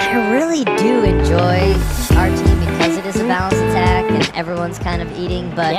I really do enjoy our team because it is a balanced attack and everyone's kind of eating. But,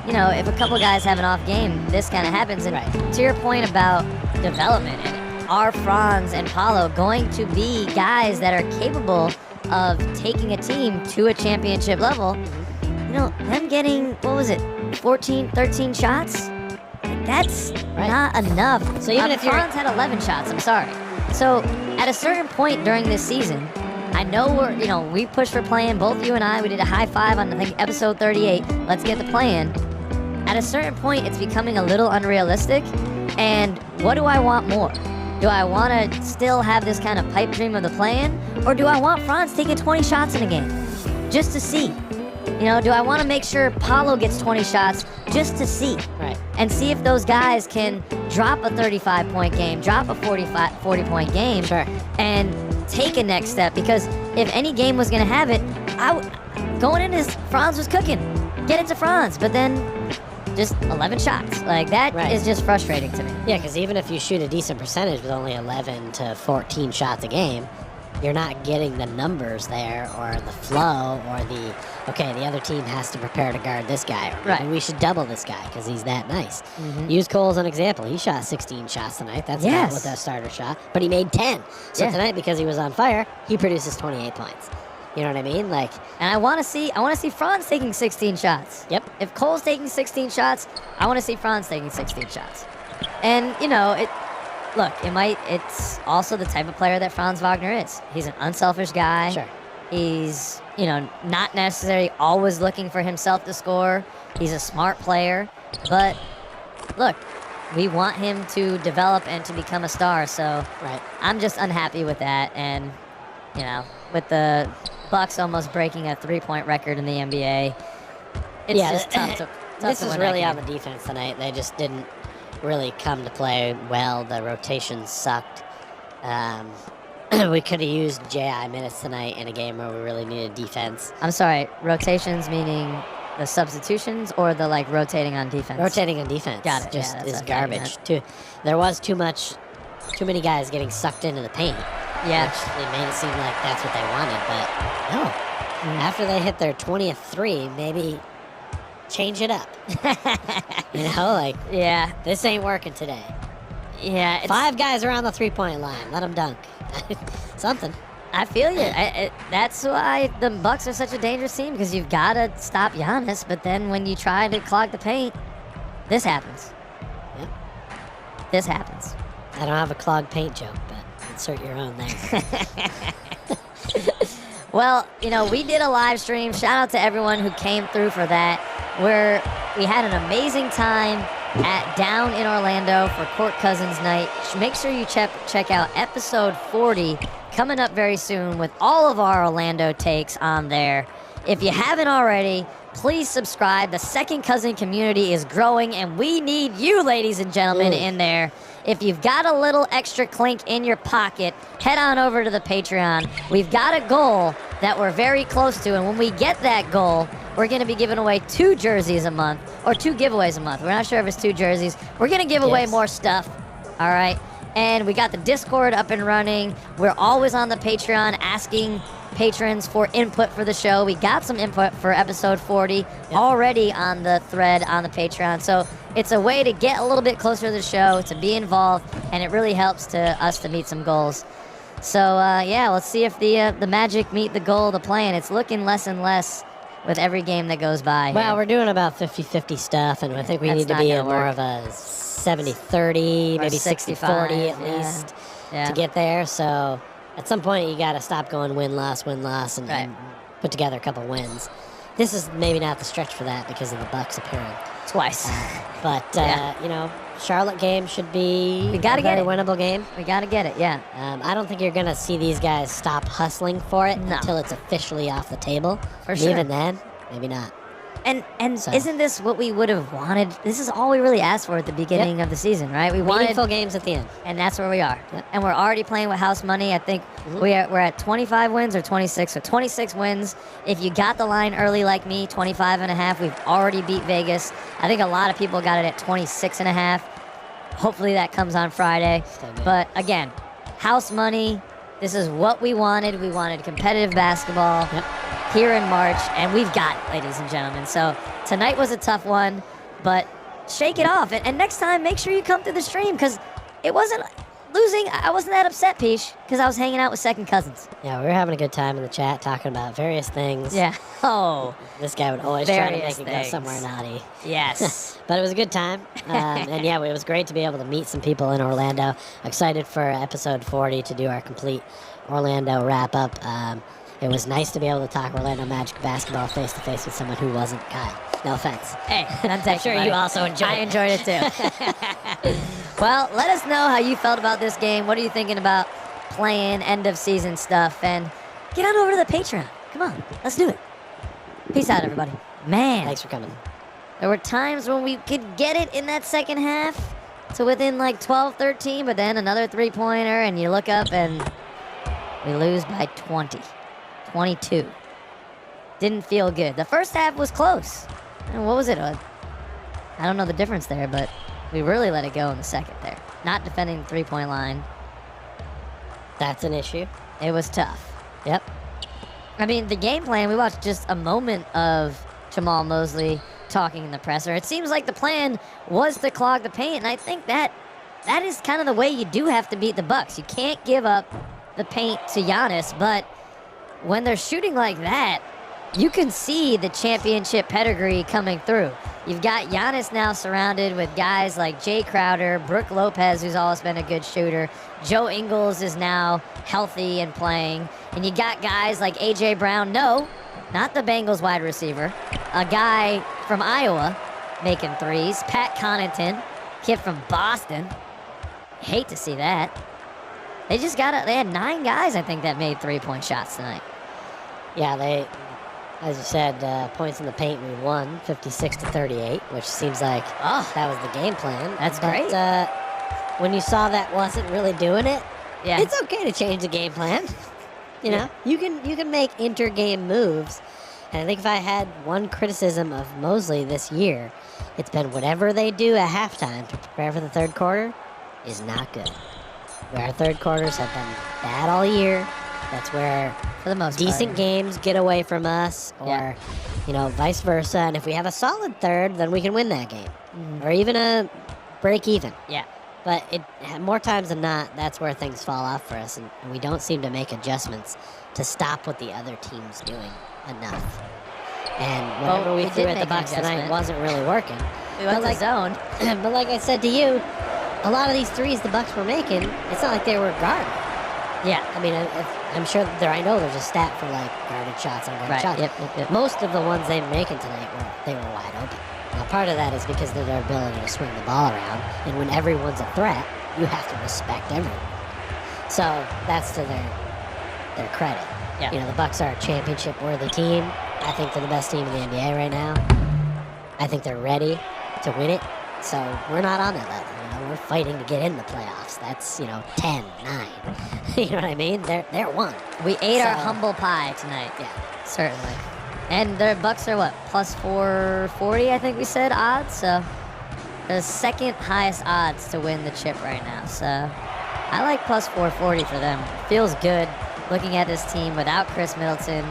you know, if a couple guys have an off game, this kind of happens. And to your point about development, and are Franz and Paulo going to be guys that are capable of taking a team to a championship level? You know, them getting, 14, 13 shots? That's not enough. So even if Franz had 11 shots, I'm sorry. So at a certain point during this season, I know we pushed for play-in, both you and I. We did a high five on, I think, episode 38. Let's get the play-in. At a certain point, it's becoming a little unrealistic. And what do I want more? Do I want to still have this kind of pipe dream of the play-in? Or do I want Franz taking 20 shots in a game? Just to see. You know, do I want to make sure Paulo gets 20 shots just to see? Right. And see if those guys can drop a 35-point game, drop a 40-point game, and take a next step. Because if any game was going to have it, going in as Franz was cooking. Get it to Franz, but then just 11 shots. Like, that is just frustrating to me. Yeah, because even if you shoot a decent percentage with only 11 to 14 shots a game, you're not getting the numbers there or the flow or the other team has to prepare to guard this guy. Or maybe we should double this guy because he's that nice. Use Cole as an example. He shot 16 shots tonight. That's not what that starter shot. But he made 10. So tonight, because he was on fire, he produces 28 points. You know what I mean? Like, and I want to see Franz taking 16 shots. Yep. If Cole's taking 16 shots, I want to see Franz taking 16 shots. And, you know, it's also the type of player that Franz Wagner is. He's an unselfish guy. Sure. He's, not necessarily always looking for himself to score. He's a smart player. But, look, we want him to develop and to become a star. So I'm just unhappy with that. And, with the Bucks almost breaking a three-point record in the NBA, it's just tough to this is win really that on game. the defense tonight. They just didn't really come to play well. The rotation sucked. We could have used J.I. minutes tonight in a game where we really needed defense. I'm sorry, rotations meaning the substitutions or the rotating on defense? Rotating on defense. Got it. Just is what garbage. There was too many guys getting sucked into the paint. Yeah. Which they made it seem like that's what they wanted, but no. After they hit their 20th three, maybe change it up. This ain't working today. Yeah. 5 guys around the three-point line. Let them dunk. Something. I feel you. That's why the Bucks are such a dangerous team, because you've got to stop Giannis, but then when you try to clog the paint, this happens. Yep. This happens. I don't have a clogged paint joke, but insert your own there. Well, we did a live stream. Shout out to everyone who came through for that, where we had an amazing time down in Orlando for Court Cousins night. Make sure you check out episode 40 coming up very soon with all of our Orlando takes on there. If you haven't already, please subscribe. The Second Cousin community is growing, and we need you, ladies and gentlemen, in there. If you've got a little extra clink in your pocket, head on over to the Patreon. We've got a goal that we're very close to, and when we get that goal, we're going to be giving away 2 jerseys a month, or 2 giveaways a month. We're not sure if it's 2 jerseys. We're going to give away more stuff, all right? And we got the Discord up and running. We're always on the Patreon asking patrons for input for the show. We got some input for episode 40 already on the thread on the Patreon. So it's a way to get a little bit closer to the show, to be involved, and it really helps to us to meet some goals. So, let's see if the Magic meet the goal of the plan. It's looking less and less with every game that goes by. Well, we're doing about 50-50 stuff, and I think we need to be in more of a 70-30, maybe 60-40 at least to get there. So at some point, you got to stop going win-loss, and put together a couple wins. This is maybe not the stretch for that because of the Bucks appearing twice. But, Charlotte game should be a very winnable game. We got to get it, yeah. I don't think you're going to see these guys stop hustling for it until it's officially off the table. For sure. Even then, maybe not. And So- isn't this what we would have wanted? This is all we really asked for at the beginning of the season, right? We wanted, Meaningful games at the end. and that's where we are. Yep. And we're already playing with house money. I think we're at 25 wins or 26. So 26 wins. If you got the line early like me, 25 and a half, we've already beat Vegas. I think a lot of people got it at 26 and a half. Hopefully that comes on Friday. Still good. But again, house money. This is what we wanted. We wanted competitive basketball here in March, and we've got it, ladies and gentlemen. So tonight was a tough one, but shake it off. And next time, make sure you come to the stream, because it wasn't losing. I wasn't that upset, Peach, because I was hanging out with second cousins. Yeah, we were having a good time in the chat talking about various things. Yeah. Oh, This guy would always try to make Various it go things. somewhere naughty. yes. But it was a good time. And yeah, it was great to be able to meet some people in Orlando. Excited for episode 40 to do our complete Orlando wrap up. It was nice to be able to talk Orlando Magic basketball face to face with someone who wasn't Kyle. No offense. Hey, I'm sure you also enjoyed I it. enjoyed it too. Well, let us know how you felt about this game. What are you thinking about playing end of season stuff? And get on over to the Patreon. Come on, let's do it. Peace out, everybody. Man, Thanks for coming. there were times when we could get it in that second half to within like 12, 13, but then another three-pointer, and you look up and we lose by 20, 22. Didn't feel good. The first half was close. And what was it? I don't know the difference there, but we really let it go in the second there. Not defending the three-point line. That's an issue. It was tough. Yep. I mean, the game plan, we watched just a moment of Jamal Mosley talking in the presser. It seems like the plan was to clog the paint, and I think that is kind of the way you do have to beat the Bucks. You can't give up the paint to Giannis, but when they're shooting like that, you can see the championship pedigree coming through. You've got Giannis now surrounded with guys like Jay Crowder, Brooke Lopez, who's always been a good shooter. Joe Ingles is now healthy and playing. And you got guys like A.J. Brown, no, not the Bengals wide receiver, a guy from Iowa making threes, Pat Connaughton, kid from Boston. Hate to see that. They had 9 guys, I think, that made three-point shots tonight. Yeah, they, as you said, points in the paint, we won 56-38, which seems like that was the game plan. That's But, great. When you saw that wasn't really doing it, Yeah. it's okay to change the game plan. You know, you can make inter-game moves. And I think if I had one criticism of Mosley this year, it's been whatever they do at halftime to prepare for the third quarter is not good. Where our third quarters have been bad all year. That's where For the most decent part. games get away from us, or Yeah. vice versa. And if we have a solid third, then we can win that game, or even a break even. Yeah. But more times than not, that's where things fall off for us, and we don't seem to make adjustments to stop what the other team's doing enough. And whatever we we threw did at the make an Bucks tonight adjustment. wasn't really working. We went But to zone. But like I said to you, a lot of these threes the Bucks were making, it's not like they were guarded. Yeah. I mean, I'm sure I know there's a stat for like guarded shots and guarded Right. shots. Yep. Most of the ones they were making tonight they were wide open. Now, part of that is because of their ability to swing the ball around, and when everyone's a threat, you have to respect everyone. So that's to their credit. Yeah. You know, the Bucks are a championship-worthy team. I think they're the best team in the NBA right now. I think they're ready to win it. So we're not on that level. You know, we're fighting to get in the playoffs. That's 10, 9. You know what I mean? They're one. We ate our So- humble pie tonight. Yeah. Certainly. And their Bucks are what? Plus 440, I think we said, odds. So the second highest odds to win the chip right now. So I like plus 440 for them. Feels good looking at this team without Chris Middleton.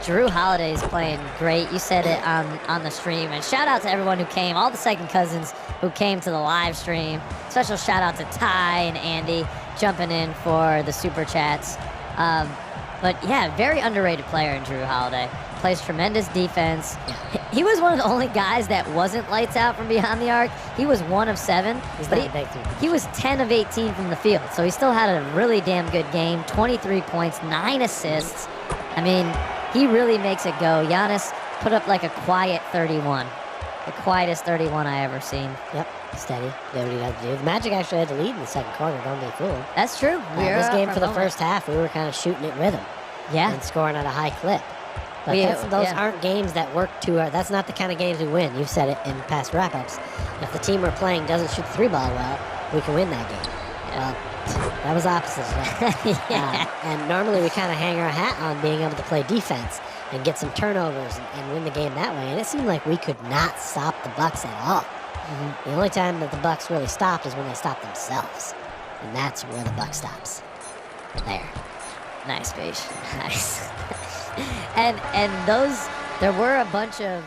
Drew Holiday's playing great. You said it on the stream. And shout out to everyone who came, all the second cousins who came to the live stream. Special shout out to Ty and Andy jumping in for the super chats. But yeah, very underrated player in Drew Holiday. Plays tremendous defense. He was one of the only guys that wasn't lights out from behind the arc. He was 1 of 7. He's but not a big team. he was 10 of 18 from the field. So he still had a really damn good game. 23 points, 9 assists. I mean, he really makes it go. Giannis put up like a quiet 31. The quietest 31 I ever seen. Yep. Steady. Did what he had to do. The Magic actually had to lead in the second quarter. Don't be fooled. That's true. This game for the first half, we were kind of shooting it rhythm Yeah. and scoring at a high clip. But those aren't games that work to our. That's not the kind of games we win. You've said it in past wrap-ups. If the team we're playing doesn't shoot the three ball well, we can win that game. Well, that was opposite today. And normally we kind of hang our hat on being able to play defense and get some turnovers and win the game that way. And it seemed like we could not stop the Bucks at all. The only time that the Bucks really stopped is when they stopped themselves, and that's where the Buck stops. There. Nice, Beige. Nice. and there were a bunch of